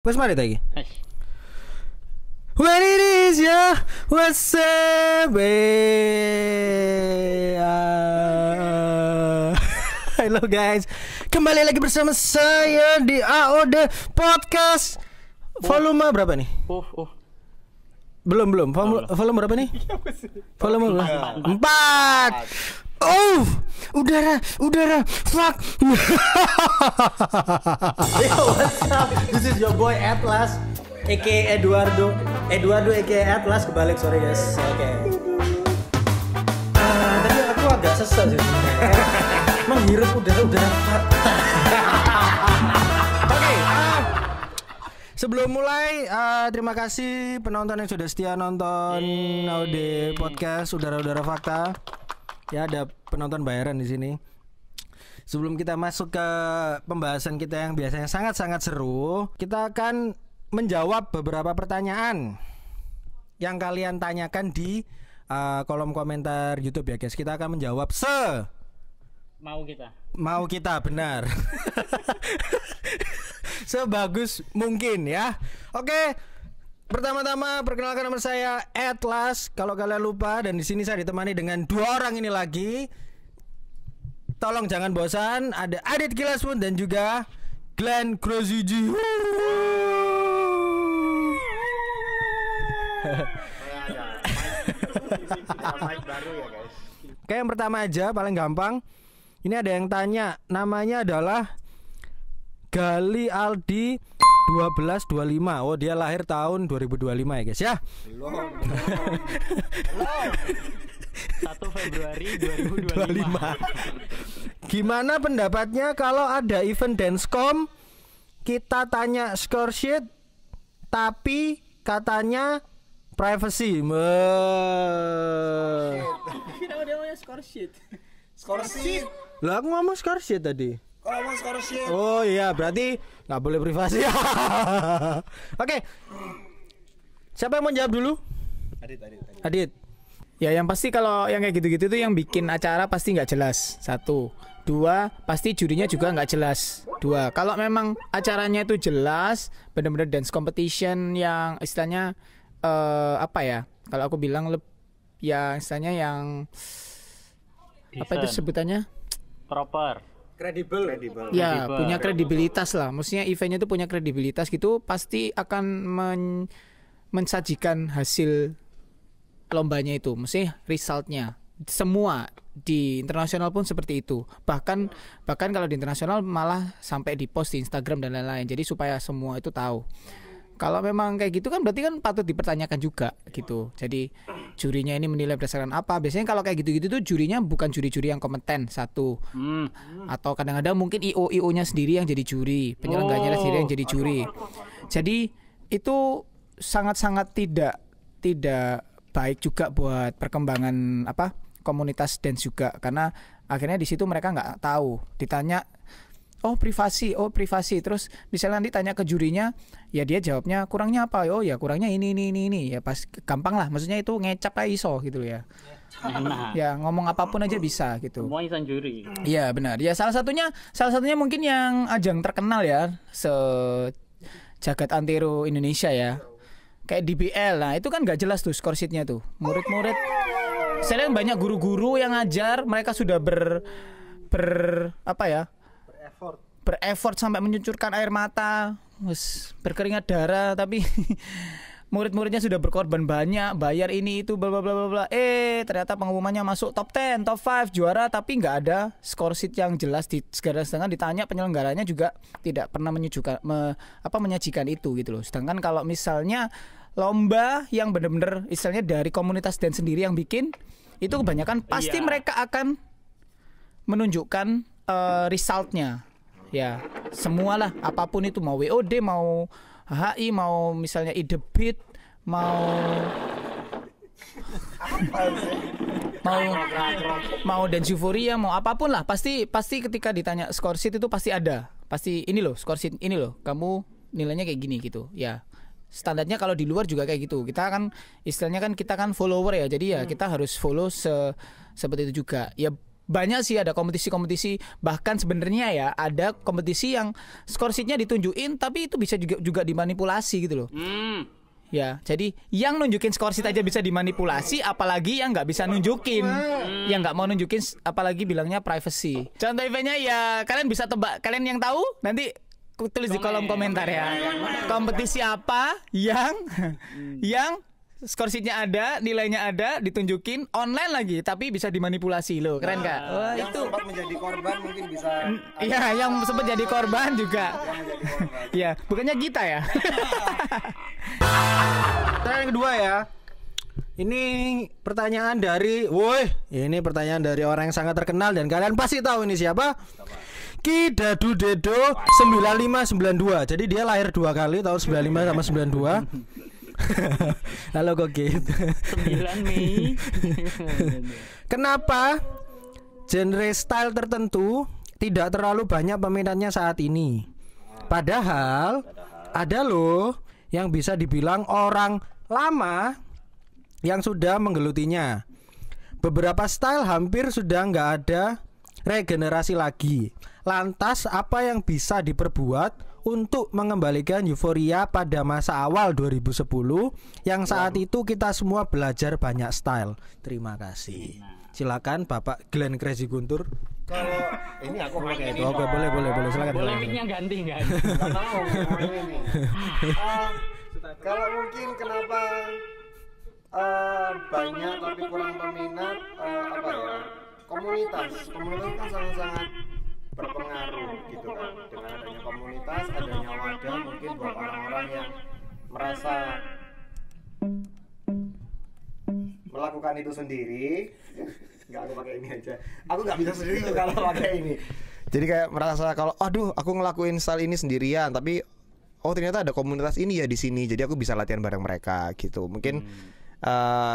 Wes mari ta iki. When it is ya, what's up? Halo guys, kembali lagi bersama saya di AOD Podcast. Volume berapa nih? Belum. Volume berapa nih? Volume 4. Oh, udara, fuck. Yo, what's up? This is your boy Atlas, aka Eduardo aka Atlas, kebalik, sorry guys. Oke. Tadi aku agak sesat sih. Menghirup udara fakta. Oke. Sebelum mulai, terima kasih penonton yang sudah setia nonton AOD Podcast Udara Fakta. Ya, ada penonton bayaran di sini. Sebelum kita masuk ke pembahasan kita yang biasanya sangat-sangat seru, kita akan menjawab beberapa pertanyaan yang kalian tanyakan di kolom komentar YouTube ya guys. Kita akan menjawab mau kita benar. Sebagus mungkin ya. Oke. Pertama-tama perkenalkan nama saya Atlas. Kalau kalian lupa, dan di sini saya ditemani dengan dua orang ini lagi. Tolong jangan bosan. Ada Adit Gilaspun dan juga Glenn Croziji. Oke, yang pertama aja paling gampang. Ini ada yang tanya, namanya adalah Gali Aldi 1225. Oh, dia lahir tahun 2025 ya guys ya. Belum. 1 Februari 2025. Gimana pendapatnya kalau ada event Dancecom, kita tanya score sheet tapi katanya privacy. Kenapa dia ngomongnya score sheet? Lah, aku ngomong score sheet tadi. Kalau mau skor sheet. Oh iya, berarti nggak boleh privasi. Oke. Siapa yang mau jawab dulu? Adit. Ya, yang pasti kalau yang kayak gitu-gitu tuh yang bikin acara pasti nggak jelas. 1, 2, pasti jurinya juga nggak jelas. 2, kalau memang acaranya itu jelas, benar-benar dance competition yang istilahnya apa ya? Kalau aku bilang ya istilahnya yang Decent. apa itu sebutannya? Proper. Kredibel. Ya, punya kredibilitas lah. Maksudnya eventnya itu punya kredibilitas gitu, pasti akan mensajikan hasil lombanya itu, maksudnya resultnya. Semua di internasional pun seperti itu. Bahkan kalau di internasional malah sampai di post di Instagram dan lain-lain. Jadi supaya semua itu tahu. Kalau memang kayak gitu kan berarti kan patut dipertanyakan juga gitu. Jadi jurinya ini menilai berdasarkan apa? Biasanya kalau kayak gitu-gitu tuh jurinya bukan juri-juri yang kompeten, 1. Atau kadang-kadang mungkin IO-nya sendiri yang jadi juri, penyelenggaranya sendiri yang jadi juri. Jadi itu sangat-sangat tidak baik juga buat perkembangan komunitas dance juga, karena akhirnya di situ mereka nggak tahu. Ditanya privasi, terus misalnya nanti tanya ke jurinya, ya dia jawabnya kurangnya apa? Oh ya kurangnya ini, ya pas gampang lah, maksudnya itu ngecap aja iso gitu ya. Ya ngomong apapun aja bisa gitu. Semua insan juri. Iya benar. Ya salah satunya mungkin yang ajang terkenal ya, jagat antero Indonesia ya. Kayak DBL, nah itu kan nggak jelas tuh score sheetnya tuh. Murid-murid, saya lihat banyak guru-guru yang ngajar, mereka sudah bereffort sampai mencucurkan air mata, berkeringat darah, tapi murid-muridnya sudah berkorban banyak, bayar ini itu bla bla bla bla. Ternyata pengumumannya masuk top 10, top 5 juara, tapi nggak ada score sheet yang jelas. Sedangkan ditanya penyelenggaranya juga tidak pernah menyajikan itu gitu loh. Sedangkan kalau misalnya lomba yang benar-benar istilahnya dari komunitas dan sendiri yang bikin, itu kebanyakan pasti mereka akan menunjukkan resultnya. Ya, semualah, apapun itu, mau WOD, mau HI, mau misalnya Idebit, mau Dance Euphoria, mau apapun lah, pasti ketika ditanya score sheet itu pasti ada. Pasti ini loh, score sheet ini loh, kamu nilainya kayak gini gitu. Ya. Standarnya kalau di luar juga kayak gitu. Kita kan istilahnya kan kita kan follower ya. Jadi ya kita harus follow seperti itu juga. Ya banyak sih ada kompetisi-kompetisi, bahkan sebenarnya ya ada kompetisi yang skor sheet-nya ditunjukin tapi itu bisa juga dimanipulasi gitu loh. Ya, jadi yang nunjukin skor sheet aja bisa dimanipulasi, apalagi yang nggak bisa nunjukin, yang nggak mau nunjukin, apalagi bilangnya privacy. Contoh eventnya ya kalian bisa tebak, kalian yang tahu nanti tulis di kolom komentar ya. Kompetisi apa yang skor sheet-nya ada, nilainya ada, ditunjukin online lagi, tapi bisa dimanipulasi loh, keren gak? Wah, yang itu sempat menjadi korban mungkin bisa. Iya, yang sempat jadi korban juga. Iya, bukannya kita ya. Yang kedua ya. Ini pertanyaan dari, ini pertanyaan dari orang yang sangat terkenal dan kalian pasti tahu ini siapa? Ki Dadu Dedo 9592. Jadi dia lahir 2 kali tahun 95 sama 92. Halo Kokit. 9 Mei. Kenapa genre style tertentu tidak terlalu banyak peminatnya saat ini? Padahal ada loh yang bisa dibilang orang lama yang sudah menggelutinya. Beberapa style hampir sudah nggak ada regenerasi lagi. Lantas apa yang bisa diperbuat untuk mengembalikan euforia pada masa awal 2010 yang saat itu kita semua belajar banyak style? Terima kasih. Silakan Bapak Glenn Crazy Guntur. Kalau ini aku pakai ini. Oke, boleh silakan. Boleh mic-nya ganti enggak? Nggak mau ini. Kalau mungkin kenapa banyak tapi kurang peminat apa ya? Komunitas kan sangat-sangat berpengaruh gitu kan. Dengan adanya komunitas, adanya wadah mungkin buat orang-orang yang merasa melakukan itu sendiri. Nggak, aku pakai ini aja. Aku nggak bisa sendiri tuh kalau pakai ini. Jadi kayak merasa kalau aduh aku ngelakuin style ini sendirian, tapi oh ternyata ada komunitas ini ya di sini, jadi aku bisa latihan bareng mereka gitu. Mungkin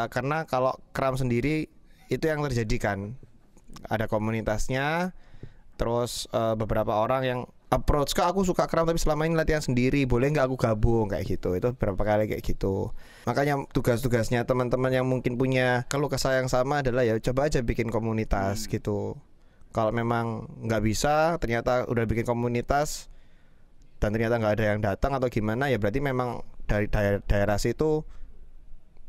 karena kalau kram sendiri itu yang terjadi kan, ada komunitasnya. Terus beberapa orang yang approach, Kak aku suka kram tapi selama ini latihan sendiri, boleh nggak aku gabung kayak gitu. Itu beberapa kali kayak gitu. Makanya tugas-tugasnya teman-teman yang mungkin punya keluh kesah yang sama adalah ya coba aja bikin komunitas gitu. Kalau memang nggak bisa, ternyata udah bikin komunitas dan ternyata nggak ada yang datang atau gimana, ya berarti memang dari daerah situ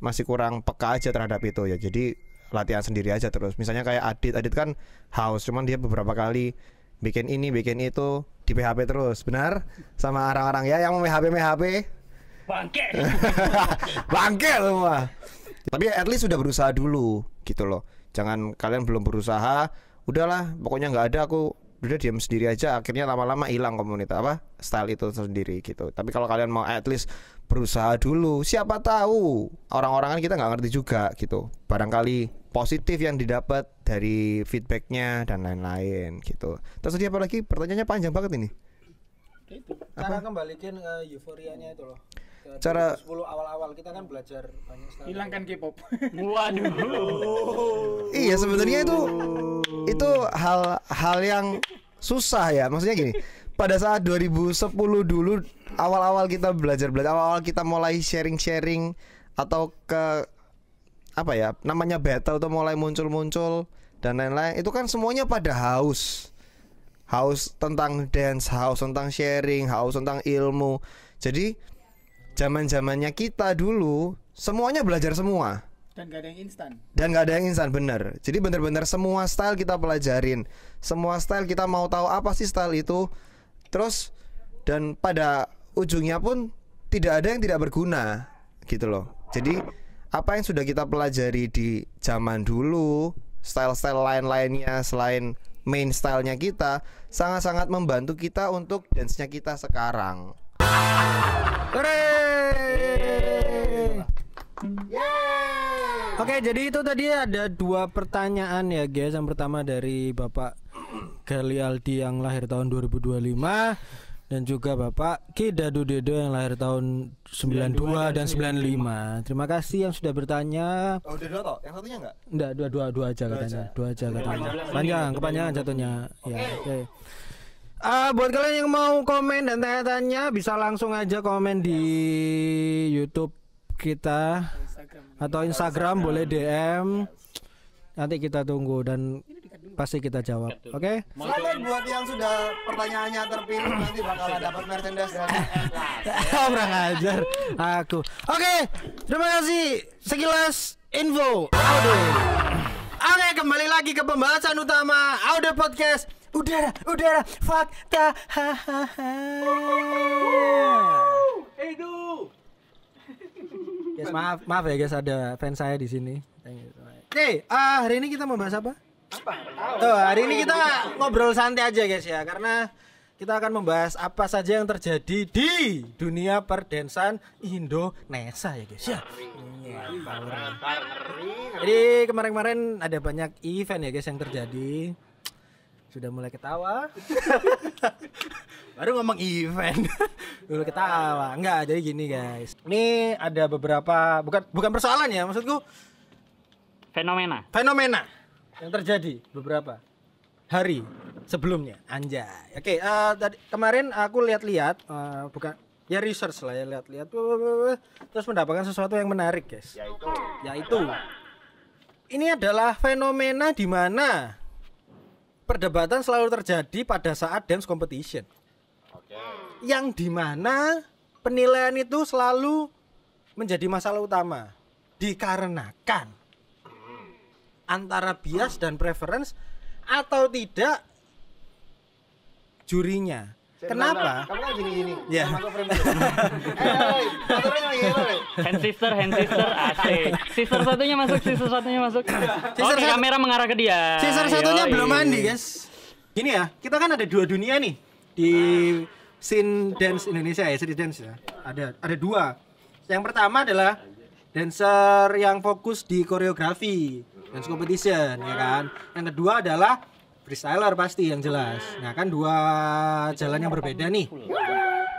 masih kurang peka aja terhadap itu ya. Jadi latihan sendiri aja terus. Misalnya kayak Adit kan house, cuman dia beberapa kali bikin ini bikin itu di PHP terus, benar? Sama orang-orang ya yang mau PHP Bangke. bangke semua. Tapi at least sudah berusaha dulu gitu loh. Jangan kalian belum berusaha, udahlah pokoknya nggak ada, aku udah diam sendiri aja, akhirnya lama-lama hilang komunitas style itu sendiri gitu. Tapi kalau kalian mau at least berusaha dulu, siapa tahu orang-orang kan kita nggak ngerti juga gitu, barangkali positif yang didapat dari feedbacknya dan lain-lain gitu. Terus tadi apa lagi? Pertanyaannya panjang banget ini. Cara kembalikan euforianya itu loh. Cara 10 awal-awal kita kan belajar banyak style. hilangkan K-pop. Waduh. Iya sebenarnya itu hal yang susah ya. Maksudnya gini, pada saat 2010 dulu awal-awal kita belajar awal-awal kita mulai sharing atau ke apa ya namanya battle tuh mulai muncul dan lain-lain, itu kan semuanya pada haus tentang dance, haus tentang sharing, haus tentang ilmu. Jadi zaman-zamannya kita dulu semuanya belajar semua Dan gak ada yang instan. Bener. Jadi bener-bener semua style kita pelajarin, semua style kita mau tahu apa sih style itu. Terus dan pada ujungnya pun tidak ada yang tidak berguna gitu loh. Jadi apa yang sudah kita pelajari di zaman dulu, style-style lain-lainnya selain main stylenya kita, sangat-sangat membantu kita untuk dance-nya kita sekarang. Oke, jadi itu tadi ada 2 pertanyaan ya guys. Yang pertama dari Bapak Gali Aldi yang lahir tahun 2025 dan juga Bapak Ki Dadu Dedo yang lahir tahun 92 dan 95. Terima kasih yang sudah bertanya. Oh, udah 2 toh? Yang satunya enggak? Enggak, dua aja katanya. Dua aja katanya. Panjang, kepanjangan jatuhnya. Ya, oke. Buat kalian yang mau komen dan tanya-tanya bisa langsung aja komen di YouTube kita atau Instagram boleh DM. Nanti kita tunggu dan pasti kita jawab. Oke? Selamat buat yang sudah pertanyaannya terpilih, nanti bakal dapat merchandise dan Orang ajar aku. Oke, terima kasih. Sekilas info Aude. Oke, kembali lagi ke pembahasan utama Aude Podcast. Udara fakta. Guys, maaf ya guys, ada fans saya di sini. Oke, hari ini kita membahas apa? Hari ini kita ngobrol santai aja guys ya, karena kita akan membahas apa saja yang terjadi di dunia perdansan Indonesia ya guys ya. Jadi kemarin-kemarin ada banyak event ya guys yang terjadi. Sudah mulai ketawa. Baru ngomong event. Dulu ketawa. Enggak, jadi gini guys. Ini ada beberapa bukan persoalan ya, maksudku Fenomena yang terjadi beberapa hari sebelumnya. Anjay. Oke, tadi kemarin aku lihat-lihat bukan ya research lah ya, lihat-lihat terus mendapatkan sesuatu yang menarik, guys. Yaitu ini adalah fenomena di mana perdebatan selalu terjadi pada saat dance competition. Yang di mana penilaian itu selalu menjadi masalah utama dikarenakan antara bias dan preference atau tidak jurinya. Kenapa? Kamu kan gini. Ya. hand sister asik. Sister satunya masuk. Oke, kamera mengarah ke dia. Sister satunya Yoi. belum mandi, guys. Gini ya, kita kan ada dua dunia nih di scene dance Indonesia ya, street dance ya. Ada dua. Yang pertama adalah dancer yang fokus di koreografi, dance competition ya kan. Yang kedua adalah freestyler pasti yang jelas. Nah kan dua jalan yang berbeda nih.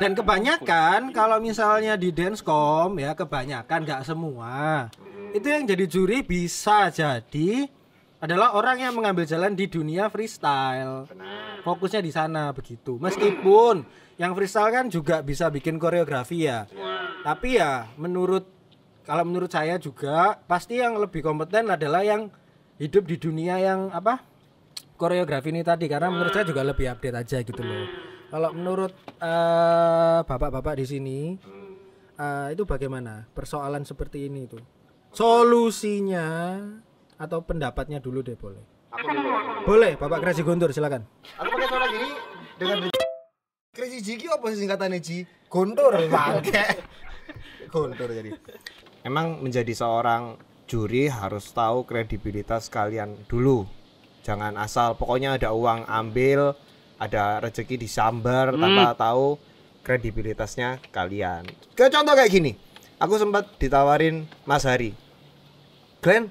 Dan kebanyakan kalau misalnya di dancecom ya, kebanyakan nggak semua, itu yang jadi juri bisa jadi adalah orang yang mengambil jalan di dunia freestyle. Fokusnya di sana begitu. Meskipun yang freestyle kan juga bisa bikin koreografi ya. Tapi ya kalau menurut saya juga pasti yang lebih kompeten adalah yang hidup di dunia yang koreografi ini tadi, karena menurut saya juga lebih update aja gitu loh. Kalau menurut bapak-bapak di sini itu bagaimana persoalan seperti ini itu? Solusinya atau pendapatnya dulu deh boleh. Aku dulu. Boleh, Bapak Crazy Guntur silakan. Aku pakai suara gini dengan Crazy Jiki apa sih singkatannya Ji? Guntur bangke. Guntur jadi. Emang menjadi seorang juri harus tahu kredibilitas kalian dulu. Jangan asal pokoknya ada uang ambil, ada rezeki disambar tanpa tahu kredibilitasnya kalian. Kayak contoh kayak gini. Aku sempat ditawarin Mas Hari. Glenn,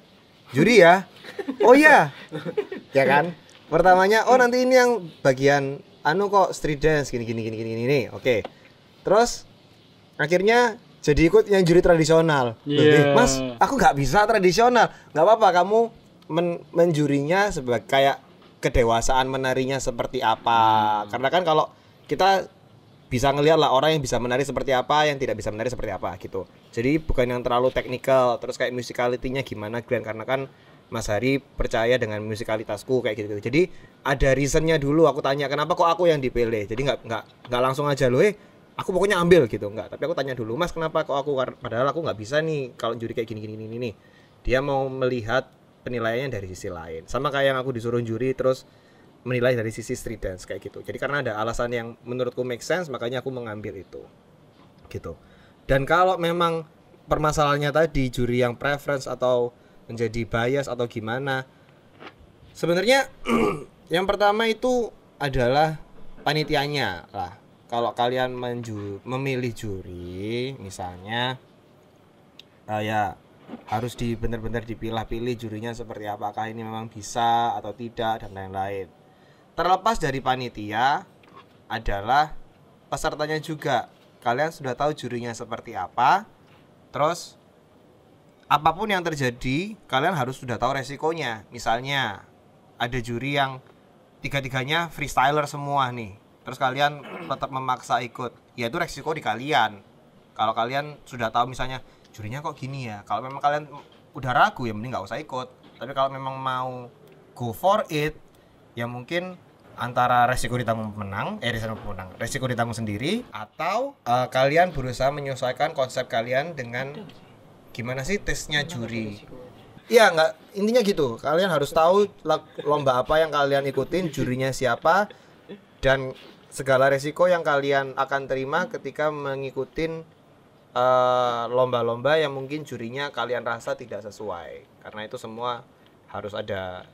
juri ya? Oh iya. Ya kan? Pertamanya, oh nanti ini yang bagian kok street dance gini nih. Oke. Terus akhirnya jadi ikut yang juri tradisional. Mas, aku nggak bisa tradisional. Nggak apa-apa, kamu menjurinya sebagai kayak kedewasaan menarinya seperti apa. Karena kan kalau kita bisa ngelihat lah orang yang bisa menari seperti apa, yang tidak bisa menari seperti apa gitu. Jadi bukan yang terlalu teknikal, terus kayak musicality-nya gimana Glenn, karena kan Mas Hari percaya dengan musikalitasku kayak gitu. Jadi ada reasonnya dulu, aku tanya kenapa kok aku yang dipilih. Jadi nggak langsung aja loh aku pokoknya ambil gitu, enggak. Tapi aku tanya dulu, Mas kenapa kok aku, padahal aku nggak bisa nih kalau juri kayak gini nih. Dia mau melihat penilaiannya dari sisi lain. Sama kayak yang aku disuruh juri terus menilai dari sisi street dance kayak gitu. Jadi karena ada alasan yang menurutku make sense, makanya aku mengambil itu. Gitu. Dan kalau memang permasalahannya tadi juri yang preference atau menjadi bias atau gimana, sebenarnya yang pertama itu adalah panitianya lah. Kalau kalian memilih juri misalnya ya harus benar-benar dipilah-pilih jurinya seperti apakah ini memang bisa atau tidak dan lain-lain. Terlepas dari panitia adalah pesertanya juga. Kalian sudah tahu jurinya seperti apa. Terus apapun yang terjadi, kalian harus sudah tahu resikonya. Misalnya ada juri yang tiga-tiganya freestyler semua nih. Terus kalian tetap memaksa ikut. Ya itu resiko di kalian. Kalau kalian sudah tahu misalnya jurinya kok gini ya. Kalau memang kalian udah ragu ya mending enggak usah ikut. Tapi kalau memang mau go for it, ya mungkin antara resiko ditanggung resiko ditanggung sendiri, atau kalian berusaha menyesuaikan konsep kalian dengan gimana sih tesnya juri. Iya, nggak, intinya gitu. Kalian harus tahu lomba apa yang kalian ikutin, jurinya siapa, dan segala resiko yang kalian akan terima ketika mengikutin lomba-lomba yang mungkin jurinya kalian rasa tidak sesuai. Karena itu semua harus ada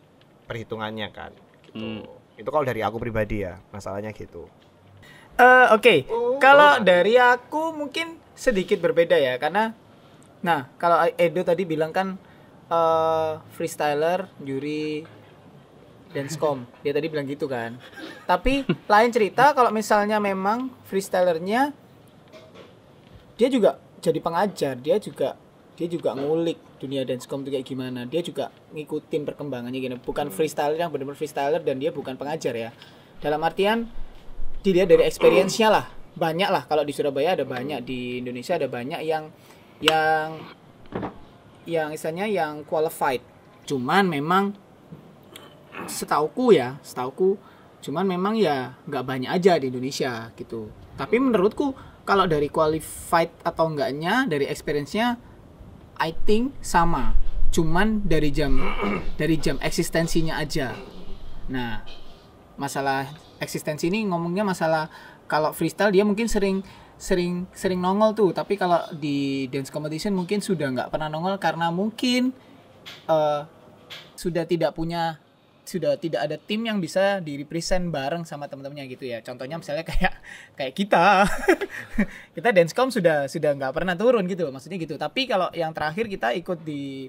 perhitungannya kan. Gitu. Itu kalau dari aku pribadi ya, masalahnya gitu. Oke. Kalau dari aku mungkin sedikit berbeda ya, karena kalau Edo tadi bilang kan freestyler, juri, dancecom. Dia tadi bilang gitu kan. Tapi lain cerita kalau misalnya memang freestylernya dia juga jadi pengajar, dia juga ngulik dunia dancecom itu kayak gimana. Dia juga ngikutin perkembangannya gini. Bukan freestyler yang benar-benar freestyler dan dia bukan pengajar ya. Dalam artian dilihat dari experience-nya lah. Banyak lah, kalau di Surabaya ada banyak, di Indonesia ada banyak yang istilahnya yang qualified. Cuman memang setauku cuman memang ya nggak banyak aja di Indonesia gitu. Tapi menurutku kalau dari qualified atau enggaknya, dari experience-nya I think sama. Cuman dari jam eksistensinya aja. Nah, masalah eksistensi ini ngomongnya masalah kalau freestyle dia mungkin sering nongol tuh, tapi kalau di dance competition mungkin sudah nggak pernah nongol karena mungkin sudah tidak ada tim yang bisa di-represent bareng sama teman-temannya gitu ya. Contohnya misalnya kayak kita dancecom sudah nggak pernah turun gitu, maksudnya gitu. Tapi kalau yang terakhir kita ikut di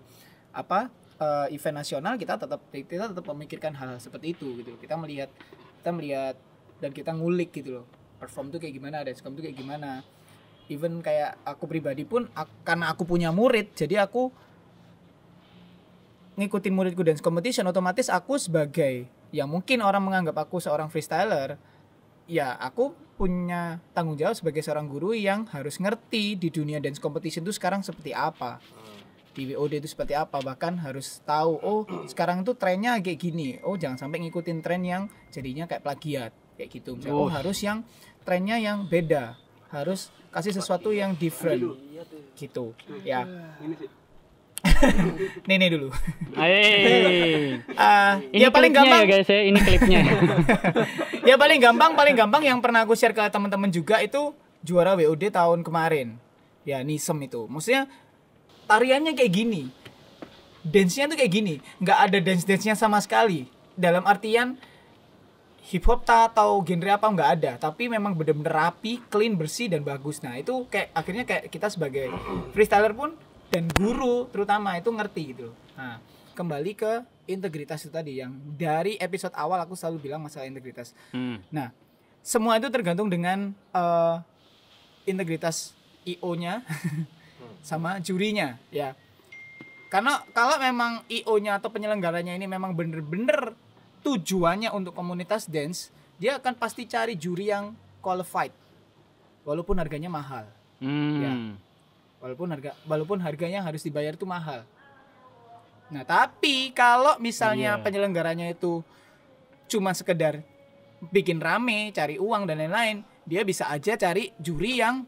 event nasional, kita tetap memikirkan hal seperti itu gitu. Kita melihat dan kita ngulik gitu loh. Perform tuh kayak gimana, dancecom tuh kayak gimana. Even kayak aku pribadi pun karena aku punya murid, jadi aku ngikutin muridku dance competition, otomatis aku sebagai yang mungkin orang menganggap aku seorang freestyler, ya aku punya tanggung jawab sebagai seorang guru yang harus ngerti di dunia dance competition itu sekarang seperti apa, di WOD itu seperti apa, bahkan harus tahu sekarang itu trennya kayak gini, jangan sampai ngikutin tren yang jadinya kayak plagiat kayak gitu. Misalnya, harus yang trennya yang beda, harus kasih sesuatu yang different gitu ya. Nih dulu. Ini paling gampang ya guys ya, ini klipnya. Ya paling gampang yang pernah aku share ke teman-teman juga itu juara WOD tahun kemarin. Ya Nisem itu. Maksudnya tariannya kayak gini. Dance-nya tuh kayak gini. Nggak ada dance-nya sama sekali. Dalam artian hip hop atau genre apa nggak ada, tapi memang bener-bener rapi, clean, bersih dan bagus. Nah itu akhirnya kita sebagai freestyler pun dan guru terutama itu ngerti gitu. Nah kembali ke integritas itu tadi yang dari episode awal aku selalu bilang masalah integritas. Nah semua itu tergantung dengan integritas IO-nya sama jurinya ya. Karena kalau memang IO-nya atau penyelenggaranya ini memang bener-bener tujuannya untuk komunitas dance, dia akan pasti cari juri yang qualified walaupun harganya mahal. Ya. Walaupun harganya harus dibayar itu mahal. Nah, tapi kalau misalnya penyelenggaranya itu cuma sekedar bikin rame, cari uang dan lain-lain, dia bisa aja cari juri yang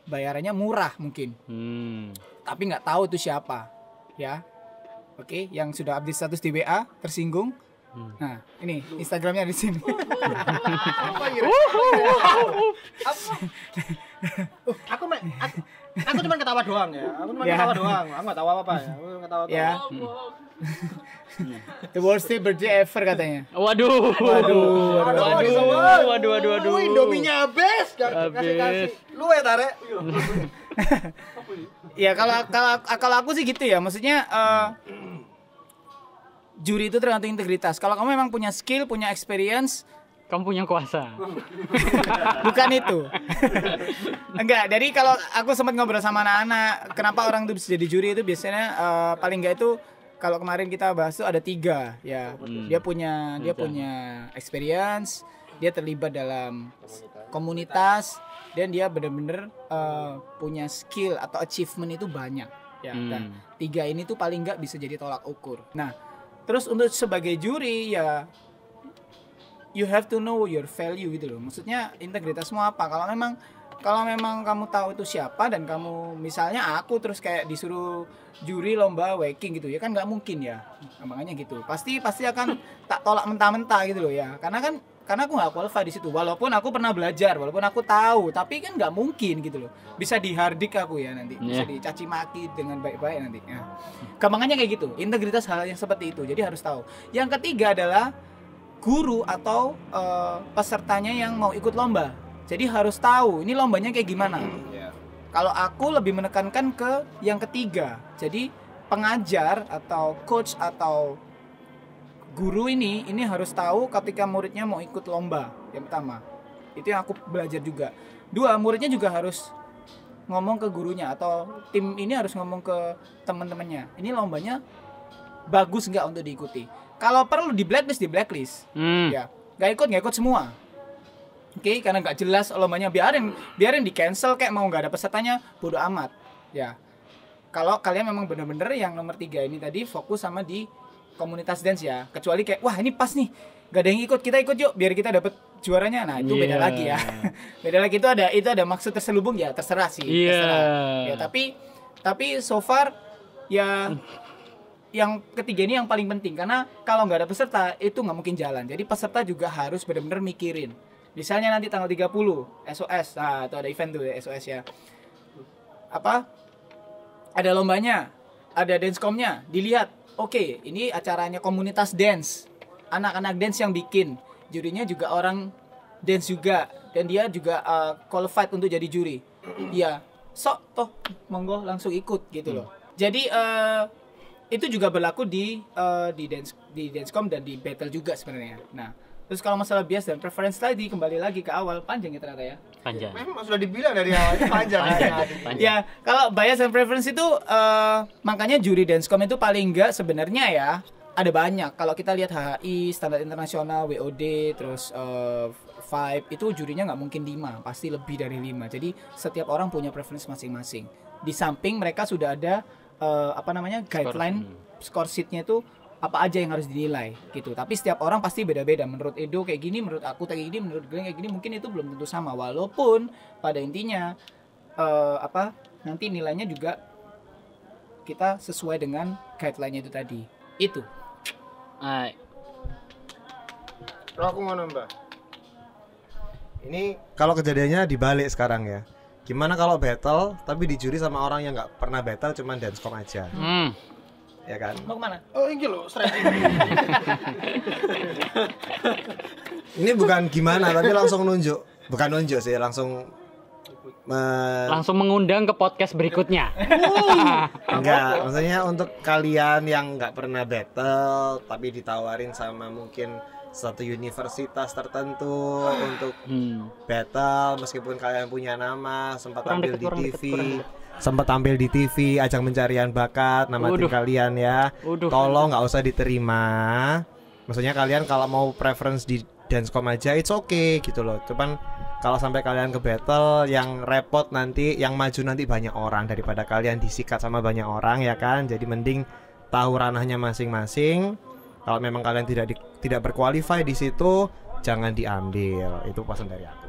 bayarannya murah mungkin. Tapi nggak tahu itu siapa, ya. Oke, yang sudah update status di WA tersinggung. Nah, ini Instagramnya di sini. Aku cuma ketawa doang ya. Aku nggak tahu apa-apa ya. Aku ketawa. Ya. The worst birthday ever katanya. Waduh. Indominya habis. Kasih. Lu ya tarik. Ya kalau aku sih gitu ya. Maksudnya juri itu tergantung integritas. Kalau kamu memang punya skill, punya experience, kamu punya kuasa. Bukan itu. Enggak, jadi kalau aku sempat ngobrol sama anak-anak, kenapa orang itu bisa jadi juri itu biasanya paling enggak itu kalau kemarin kita bahas tuh ada 3 ya. Dia punya experience, dia terlibat dalam komunitas dan dia benar-benar punya skill atau achievement itu banyak ya. Dan 3 ini tuh paling enggak bisa jadi tolak ukur. Nah, Terus untuk sebagai juri ya you have to know your value gitu loh. Maksudnya integritasmu apa? Kalau memang kamu tahu itu siapa dan kamu misalnya aku terus kayak disuruh juri lomba waking gitu ya kan nggak mungkin ya. Nah, makanya gitu. Pasti akan tak tolak mentah-mentah gitu loh ya. Karena aku nggak qualify di situ. Walaupun aku pernah belajar, walaupun aku tahu, tapi kan nggak mungkin gitu loh. Bisa dihardik aku ya nanti, bisa dicaci maki dengan baik-baik nanti. Ya. Gampangnya kayak gitu. Integritas hal yang seperti itu. Jadi harus tahu. Yang ketiga adalah guru atau pesertanya yang mau ikut lomba. Jadi harus tahu ini lombanya kayak gimana. Kalau aku lebih menekankan ke yang ketiga. Jadi pengajar atau coach atau guru ini harus tahu ketika muridnya mau ikut lomba. Yang pertama. Itu yang aku belajar juga. 2, muridnya juga harus ngomong ke gurunya atau tim ini harus ngomong ke teman-temannya. Ini lombanya bagus nggak untuk diikuti. Kalau perlu di blacklist. Ya, nggak ikut semua. Oke, karena nggak jelas lombanya biarin di cancel kayak mau nggak ada pesertanya bodo amat. Ya, kalau kalian memang bener-bener yang nomor 3 ini tadi fokus sama di komunitas dance ya. Kecuali kayak wah ini pas nih, nggak ada yang ikut, kita ikut yuk biar kita dapet juaranya. Nah itu beda lagi ya. Beda lagi itu ada maksud terselubung ya terserah sih. Terserah. Ya tapi so far ya. Yang ketiga ini yang paling penting karena kalau nggak ada peserta itu nggak mungkin jalan. Jadi peserta juga harus benar-benar mikirin. Misalnya nanti tanggal 30 SOS, nah itu ada event tuh ya, SOS ya. Ada lombanya, ada dancecomnya, dilihat. Oke, ini acaranya komunitas dance, anak-anak dance yang bikin. Jurinya juga orang dance juga dan dia juga qualified untuk jadi juri. Iya, toh monggo langsung ikut gitu loh. Jadi itu juga berlaku di dancecom dan di battle juga sebenarnya. Nah, terus kalau masalah bias dan preference tadi kembali lagi ke awal panjang ya ternyata ya. Panjang. Memang sudah dibilang dari awalnya panjang. Ya, kalau bias dan preference itu makanya juri dancecom itu paling enggak sebenarnya ya ada banyak. Kalau kita lihat HHI, standar internasional, WOD, terus Vibe itu jurinya nggak mungkin 5, pasti lebih dari 5. Jadi setiap orang punya preference masing-masing. Di samping mereka sudah ada guideline score sheet-nya itu apa aja yang harus dinilai gitu. Tapi setiap orang pasti beda-beda. Menurut Edo kayak gini, menurut aku kayak gini, menurut Glenn kayak gini, mungkin itu belum tentu sama. Walaupun pada intinya nanti nilainya juga kita sesuai dengan guideline-nya itu tadi. Itu. Kalau aku mau nambah. Ini kalau kejadiannya dibalik sekarang ya. Gimana kalau battle tapi dijuri sama orang yang nggak pernah battle cuman dancecom aja? Ya kan? Mau kemana? Oh ini loh, stretching. Ini bukan gimana tapi langsung nunjuk. Bukan nunjuk sih, langsung mengundang ke podcast berikutnya. Enggak, maksudnya untuk kalian yang nggak pernah battle tapi ditawarin sama mungkin satu universitas tertentu untuk battle, meskipun kalian punya nama, sempat tampil di TV, ajang pencarian bakat, nama tim kalian ya. Tolong nggak usah diterima. Maksudnya kalian kalau mau preference di dancecom aja it's okay gitu loh. Cuman kalau sampai kalian ke battle yang repot nanti, yang maju nanti banyak orang daripada kalian disikat sama banyak orang ya kan. Jadi mending tahu ranahnya masing-masing. Kalau memang kalian tidak berkualify di situ, jangan diambil. Itu pesan dari aku.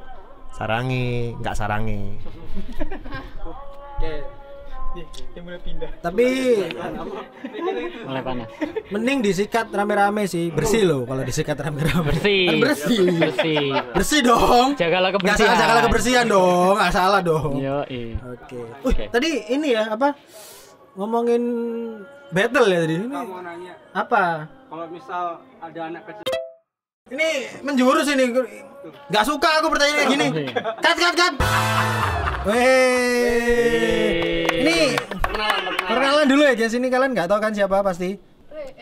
Sarangi, nggak sarangi. Oke. Nih, dia mulai pindah. Tapi Mulai panas. mending disikat rame-rame sih. Bersih loh kalau disikat rame-rame. Bersih. Kan bersih. Bersih. Bersih dong. Jagalah Nggak kebersihan. salah, jagalah kebersihan dong. Nggak salah dong. Yoi. Oke. Tadi ini ya apa? Ngomongin battle ya tadi. Ini Mau nanya, apa? kalau misal ada anak kecil Ini menjurus ini. Nggak suka aku pertanyaan kayak gini. Cut. Weh. Ini perkenalan dulu ya guys. Ini kalian nggak tahu kan siapa pasti.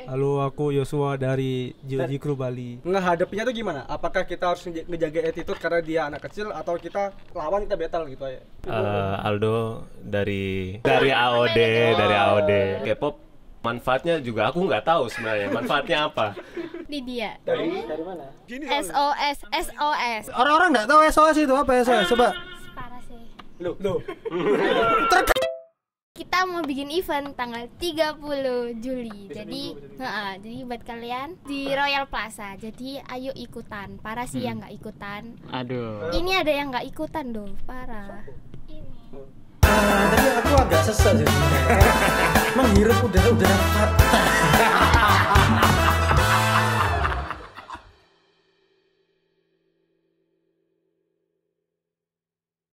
Halo, aku Yosua dari Joji Crew Bali. ngehadapinya tuh gimana? Apakah kita harus ngejaga attitude karena dia anak kecil atau kita lawan, kita battle gitu aja? Aldo dari AOD. K-pop manfaatnya juga aku nggak tahu sebenarnya manfaatnya apa. Lydia. Dari mana? SOS. Orang-orang nggak tahu SOS itu apa SOS. Coba. Parah sih. Loh. kita mau bikin event tanggal 30 Juli. Jadi buat kalian di Royal Plaza. Jadi ayo ikutan. Parah sih yang nggak ikutan. Aduh. Ini ada yang nggak ikutan doh, parah. Tapi aku agak sesat sih. Menghirup udara-udara fakta.